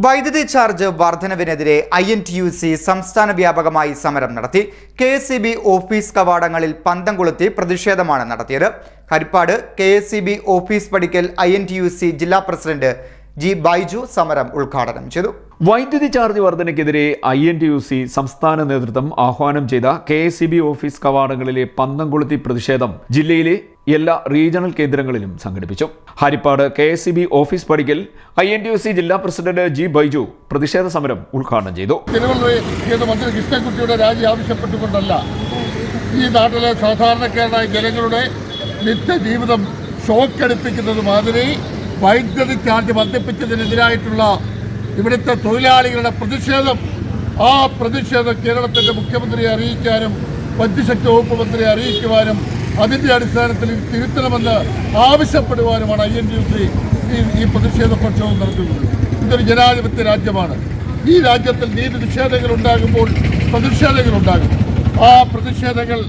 വൈദ്യുതി charge വർധനവിനെതിരെ INTUC സംസ്ഥാന വ്യാപകമായി സമരം നടത്തി. KSEB ഓഫീസ് കവാടങ്ങളിൽ പന്തം കൊളുത്തി പ്രതിഷേധമാണ് നടത്തിയത്. ഹരിപ്പാട് KSEB ഓഫീസ് പടിക്കൽ INTUC ജില്ലാ പ്രസിഡന്റ് G. ബൈജു സമരം ഉദ്ഘാടനം ചെയ്തു. വൈദ്യുതി ചാർജ് വർധനയ്ക്കെതിരെ INTUC സംസ്ഥാന നേതൃത്വം ആഹ്വാനം ചെയ്ത KSEB ഓഫീസ് കവാടങ്ങളിലെ പന്തം കൊളുത്തി പ്രതിഷേധം ജില്ലയിലെ എല്ലാ റീജിയണൽ കേന്ദ്രങ്ങളിലും സംഘടിപ്പിച്ചു. ഹരിപ്പാട് KSEB ഓഫീസ് പടിക്കൽ INTUC ജില്ലാ പ്രസിഡന്റ് G. ബൈജു പ്രതിഷേധ സമരം ഉദ്ഘാടനം ചെയ്തു. മന്ത്രി കൃഷ്ണൻകുട്ടിയുടെ രാജി ആവശ്യപ്പെട്ടുകൊണ്ടല്ല, ഈ നാട്ടിലെ സാധാരണക്കാരായ ജനങ്ങളുടെ നിത്യജീവിതം ഷോക്കടിപ്പിക്കുന്നത് മാതിരി വൈദ്യുതി ചാർജ് വർദ്ധിപ്പിച്ചതിനെതിരായിട്ടുള്ള ഇവിടുത്തെ തൊഴിലാളികളുടെ പ്രതിഷേധം, ആ പ്രതിഷേധം കേരളത്തിൻ്റെ മുഖ്യമന്ത്രിയെ അറിയിക്കാനും മദ്യശക്തി വകുപ്പ് മന്ത്രിയെ അറിയിക്കുവാനും അതിൻ്റെ അടിസ്ഥാനത്തിൽ തിരുത്തണമെന്ന് ആവശ്യപ്പെടുവാനുമാണ് INTUC ഈ പ്രതിഷേധ പ്രക്ഷോഭം നടത്തുന്നത്. ഇതൊരു ജനാധിപത്യ രാജ്യമാണ്. ഈ രാജ്യത്തിൽ നീതി നിഷേധങ്ങൾ ഉണ്ടാകുമ്പോൾ പ്രതിഷേധങ്ങളുണ്ടാകും. ആ പ്രതിഷേധങ്ങൾ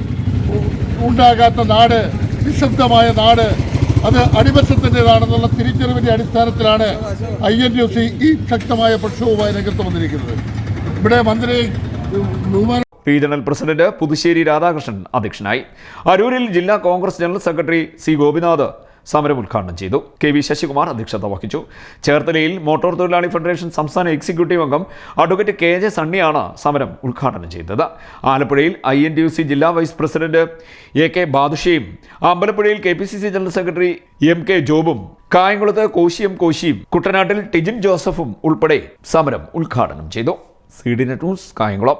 ഉണ്ടാകാത്ത നാട്, നിശബ്ദമായ നാട്, അത് അടിമത്തത്തിൻ്റെതാണെന്നുള്ള തിരിച്ചറിവിൻ്റെ അടിസ്ഥാനത്തിലാണ് INTUC ഈ ശക്തമായ പ്രക്ഷോഭവുമായി രംഗത്ത് വന്നിരിക്കുന്നത്. ഇവിടെ മന്ത്രി റീജിയണൽ പ്രസിഡന്റ് പുതുശ്ശേരി രാധാകൃഷ്ണൻ അധ്യക്ഷനായി. അരൂരിൽ ജില്ലാ Congress general secretary C. Gopinath സമരം ഉദ്ഘാടനം ചെയ്തു. KV ശശികുമാർ അധ്യക്ഷത വഹിച്ചു. ചേർത്തലയിൽ മോട്ടോർ തൊഴിലാളി ഫെഡറേഷൻ സംസ്ഥാന എക്സിക്യൂട്ടീവ് അംഗം അഡ്വക്കേറ്റ് KJ സണ്ണിയാണ് സമരം ഉദ്ഘാടനം ചെയ്തത്. ആലപ്പുഴയിൽ INTUC ജില്ലാ വൈസ് പ്രസിഡന്റ് AK ബാദുഷയും, അമ്പലപ്പുഴയിൽ KPCC ജനറൽ സെക്രട്ടറി MK ജോബും, കായംകുളത്ത് കോശിയും, കുട്ടനാട്ടിൽ ടിജിൻ ജോസഫും ഉൾപ്പെടെ സമരം ഉദ്ഘാടനം ചെയ്തു. CDNet news, Kayamkulam.